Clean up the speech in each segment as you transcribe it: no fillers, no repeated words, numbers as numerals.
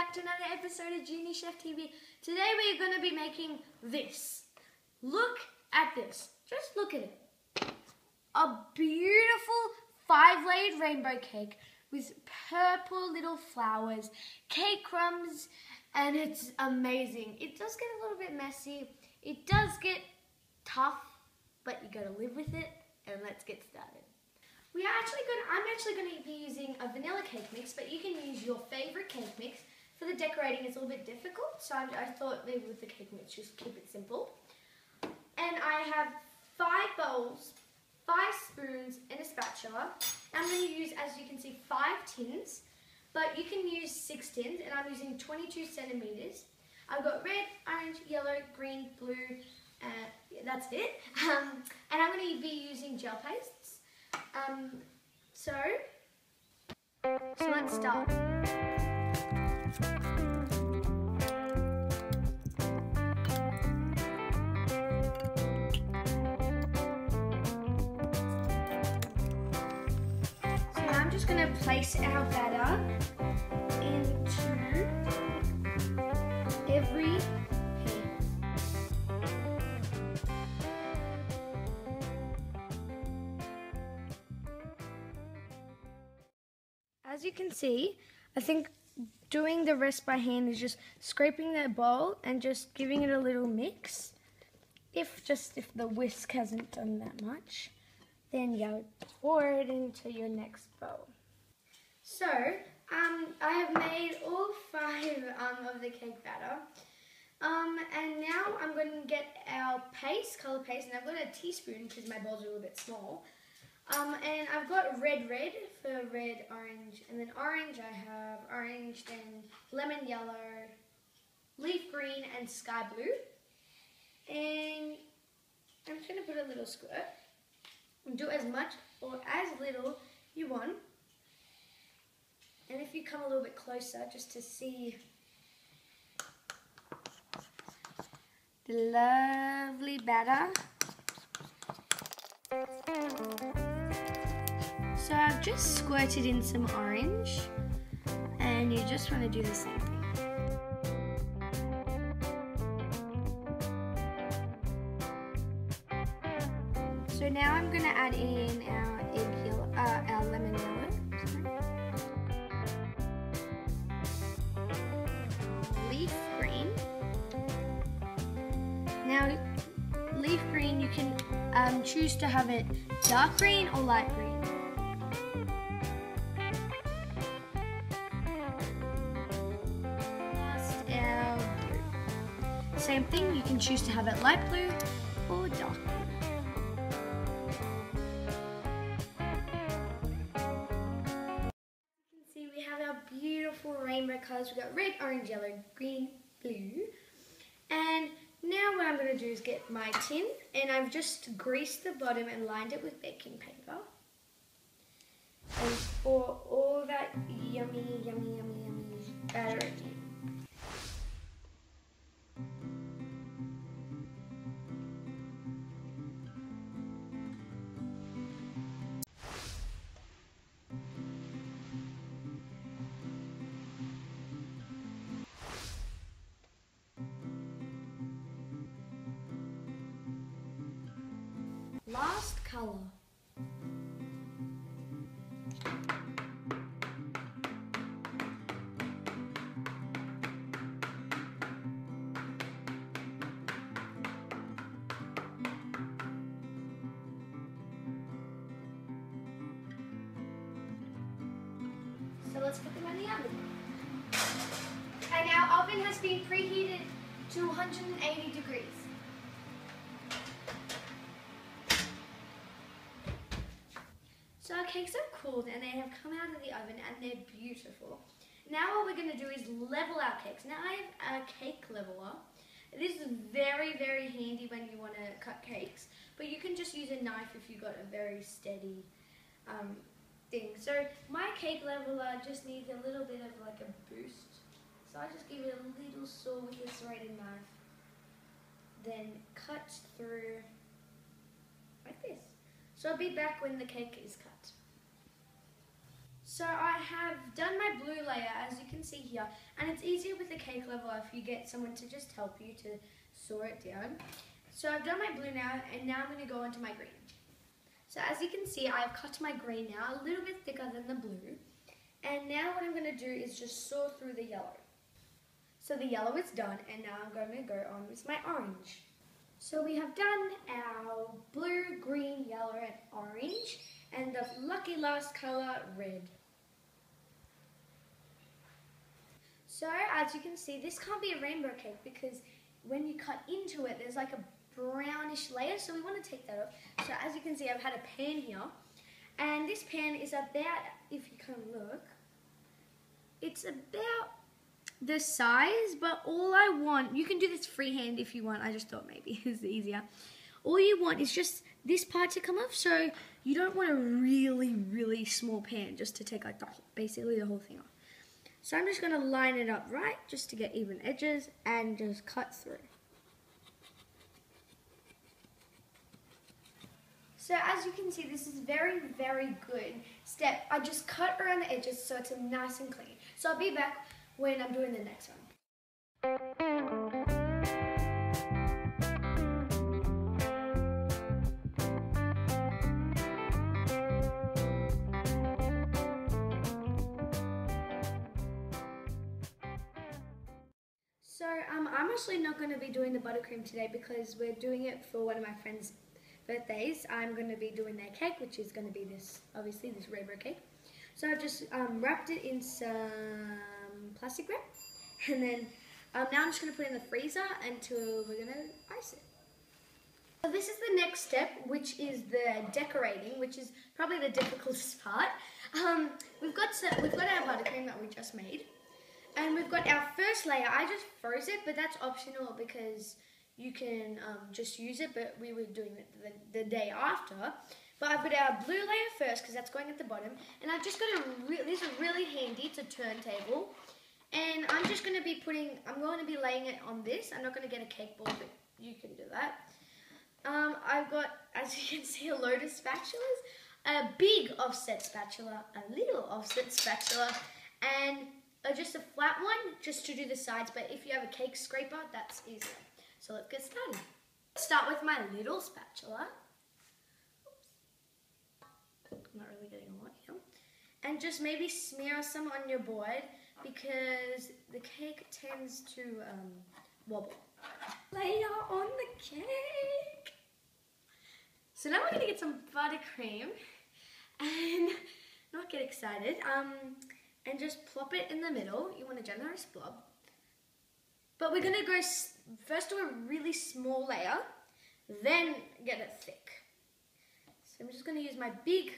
back to another episode of Genie Chef TV. Today we're going to be making this. Look at this. Just look at it. A beautiful 5-layered rainbow cake with purple little flowers, cake crumbs, and it's amazing. It does get a little bit messy. It does get tough, but you got to live with it, and let's get started. I'm actually going to be using a vanilla cake mix, but you can use your favorite cake mix. For the decorating, it's a little bit difficult, so I thought maybe with the cake mix, just keep it simple. And I have 5 bowls, 5 spoons, and a spatula. I'm going to use, as you can see, 5 tins, but you can use 6 tins, and I'm using 22 centimeters. I've got red, orange, yellow, green, blue, that's it. And I'm going to be using gel pastes. So let's start. So now I'm just going to place our batter into every As you can see, I think doing the rest by hand is just scraping that bowl and just giving it a little mix. If the whisk hasn't done that much, then you pour it into your next bowl. So, I have made all 5 of the cake batter. And now I'm going to get our paste, color paste, and I've got a teaspoon because my bowls are a little bit small. And I've got red for red, orange, and then orange I have orange, then lemon yellow, leaf green, and sky blue. And I'm just going to put a little squirt. And do as much or as little you want. And if you come a little bit closer just to see the lovely batter. So I've just squirted in some orange, and you just want to do the same thing. So now I'm going to add in our our lemon yellow. Leaf green. Now, leaf green, you can choose to have it dark green or light green. Same thing, you can choose to have it light blue or dark blue. You can see we have our beautiful rainbow colours. We've got red, orange, yellow, green, blue. And now what I'm going to do is get my tin, and I've just greased the bottom and lined it with baking paper. And pour all that yummy, yummy, yummy, yummy batter in. Last color. So let's put them in the oven. And our oven has been preheated to 180 degrees. So our cakes are cooled and they have come out of the oven and they're beautiful. Now what we're going to do is level our cakes. Now I have a cake leveler. This is very, very handy when you want to cut cakes, but you can just use a knife if you've got a very steady thing. So my cake leveler just needs a little bit of like a boost. So I just give it a little saw with a serrated knife, then cut through like this. So I'll be back when the cake is cut. So I have done my blue layer, as you can see here, and it's easier with the cake level if you get someone to just help you to saw it down. So I've done my blue now, and now I'm going to go on to my green. So as you can see, I've cut my green now, a little bit thicker than the blue. And now what I'm going to do is just saw through the yellow. So the yellow is done, and now I'm going to go on with my orange. So we have done our blue, green, yellow, and orange, and the lucky last colour, red. So as you can see, this can't be a rainbow cake because when you cut into it, there's like a brownish layer, so we want to take that off. So as you can see, I've had a pan here, and this pan is about, if you can look, it's about the size, but all I want, you can do this freehand if you want, I just thought maybe it's easier. All you want is just this part to come off, so you don't want a really, really small pan just to take like basically the whole thing off. So I'm just going to line it up right, just to get even edges, and just cut through. So as you can see, this is very, very good step. I just cut around the edges so it's nice and clean. So I'll be back when I'm doing the next one. So I'm actually not going to be doing the buttercream today because we're doing it for one of my friends' birthdays. I'm going to be doing their cake, which is going to be this, obviously, this rainbow cake. So I've just wrapped it in some plastic wrap, and then now I'm just going to put it in the freezer until we're going to ice it. So this is the next step, which is the decorating, which is probably the difficult part. We've got our buttercream that we just made. And we've got our first layer. I just froze it, but that's optional because you can just use it, but we were doing it the day after. But I've got our blue layer first because that's going at the bottom. And I've just got this is really handy. It's a turntable. And I'm just going to be I'm going to be laying it on this. I'm not going to get a cake board, but you can do that. I've got, as you can see, a load of spatulas, a big offset spatula, a little offset spatula, and just a flat one just to do the sides, but if you have a cake scraper, that's easier. So let's get started. Start with my little spatula. Oops. I'm not really getting a lot here. And just maybe smear some on your board because the cake tends to wobble. Layer on the cake. So now we're going to get some buttercream and not get excited. And just plop it in the middle. You want a generous blob. But we're going to go first do a really small layer, then get it thick. So I'm just going to use my big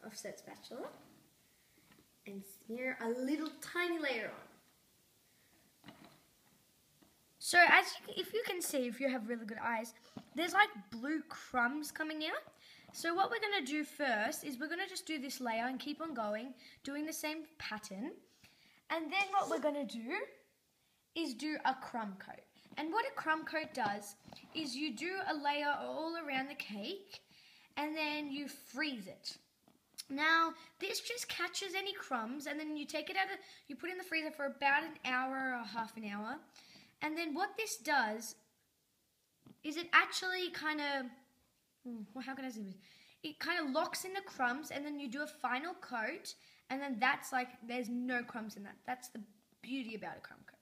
offset spatula and smear a little tiny layer on. So if you can see, if you have really good eyes, there's like blue crumbs coming out. So what we're going to do first is we're going to just do this layer and keep on going, doing the same pattern. And then what we're going to do is do a crumb coat. And what a crumb coat does is you do a layer all around the cake and then you freeze it. Now, this just catches any crumbs and then you take it you put it in the freezer for about an hour or half an hour. And then what this does is it actually kind of, how can I say this? It kind of locks in the crumbs and then you do a final coat and then that's like, there's no crumbs in that. That's the beauty about a crumb coat.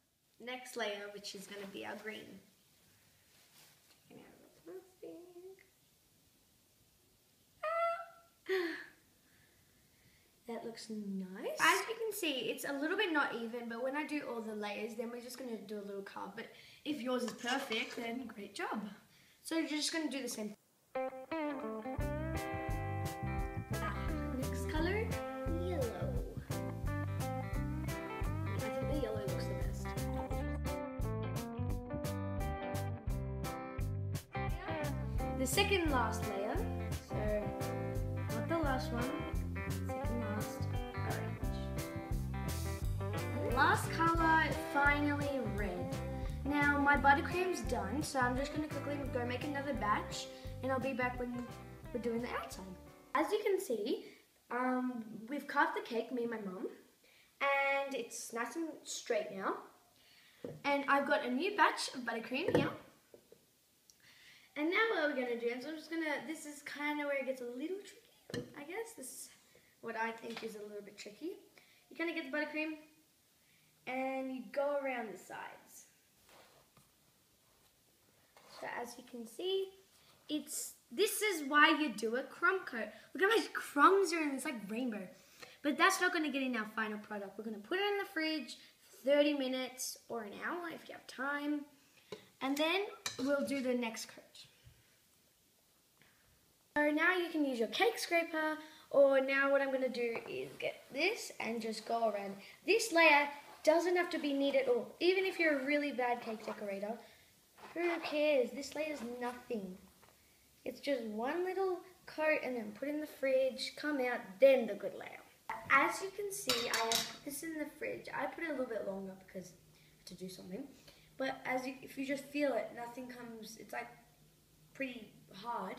Next layer, which is going to be our green. That looks nice. As you can see, it's a little bit not even, but when I do all the layers, then we're just going to do a little carve. But if yours is perfect, then great job. So you're just going to do the same. Next color, yellow. I think the yellow looks the best. The second last layer, so not the last one, second last, orange. Last color, finally red. Now my buttercream's done, so I'm just going to quickly go make another batch and I'll be back when we're doing the outside. As you can see, we've carved the cake, me and my mum. and it's nice and straight now. And I've got a new batch of buttercream here. And now what we're gonna do is this is kind of where it gets a little tricky, I guess. This is what I think is a little bit tricky. You kind of get the buttercream and you go around the sides. So as you can see, this is why you do a crumb coat. Look how much crumbs are in this, like rainbow. But that's not gonna get in our final product. We're gonna put it in the fridge for 30 minutes or an hour if you have time. And then we'll do the next coat. So now you can use your cake scraper, or now what I'm going to do is get this and just go around. This layer doesn't have to be neat at all. Even if you're a really bad cake decorator, who cares? This layer is nothing. It's just one little coat and then put in the fridge, come out, then the good layer. As you can see, I have put this in the fridge. I put it a little bit longer because I have to do something. But if you just feel it, nothing comes, it's like pretty hard.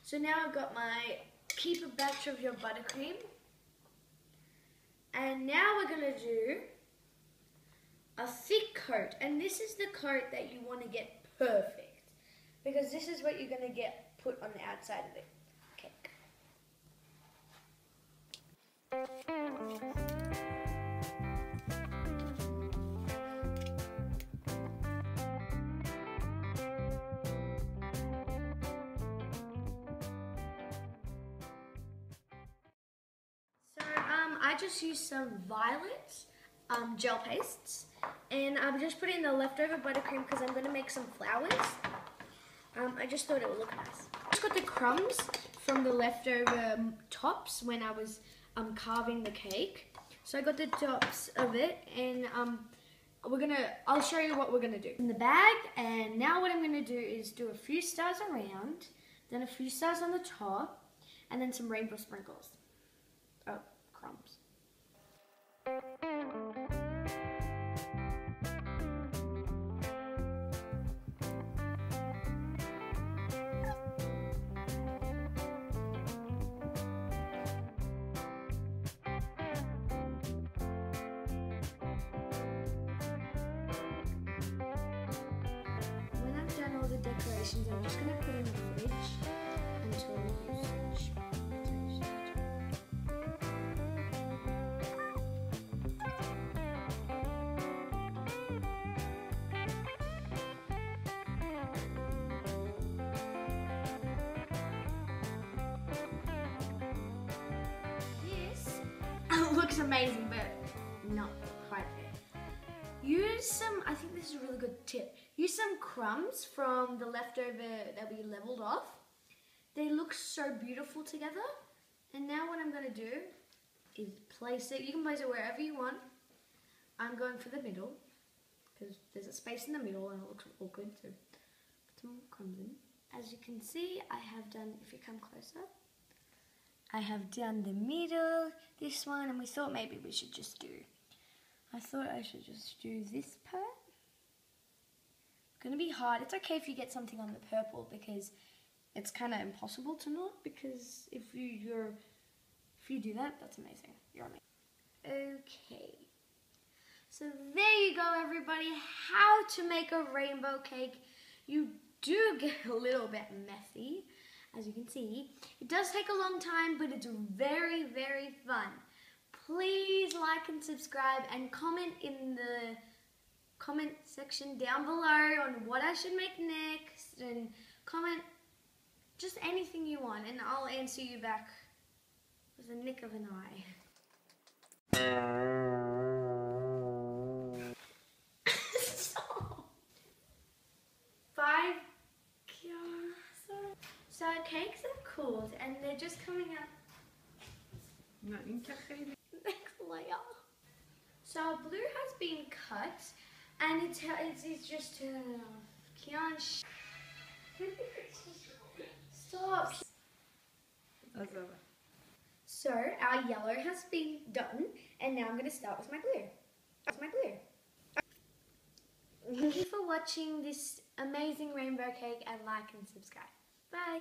So now I've got my keep a batch of your buttercream. And now we're going to do a thick coat. And this is the coat that you want to get perfect. Because this is what you're going to get put on the outside of the cake. I just used some violet gel pastes, and I'm just putting the leftover buttercream because I'm going to make some flowers. I just thought it would look nice. I just got the crumbs from the leftover tops when I was carving the cake. So I got the tops of it, and I'll show you what we're going to do in the bag. And now what I'm going to do is do a few stars around, then a few stars on the top, and then some rainbow sprinkles. Oh, crumbs. When I've done all the decorations, I'm just going to put in the fridge until usage. Looks amazing, but not quite there. Use some, I think this is a really good tip. Use some crumbs from the leftover that we leveled off. They look so beautiful together. And now what I'm going to do is place it. You can place it wherever you want. I'm going for the middle because there's a space in the middle and it looks awkward. So put some crumbs in. As you can see, I have done, if you come closer, I have done the middle, this one, and we thought maybe we should just do, I thought I should just do this part. It's going to be hard. It's okay if you get something on the purple because it's kind of impossible to not, because if you do that, that's amazing. You're amazing. Okay. So there you go, everybody. How to make a rainbow cake. You do get a little bit messy. As you can see, it does take a long time, but it's very, very fun. Please like and subscribe and comment in the comment section down below on what I should make next, and comment just anything you want and I'll answer you back with a nick of an eye. So our cakes are cooled and they're just coming out. Next layer. So our blue has been cut and it's just can't stop. So our yellow has been done and now I'm going to start with my blue. Thank you for watching this amazing rainbow cake and like and subscribe. Bye.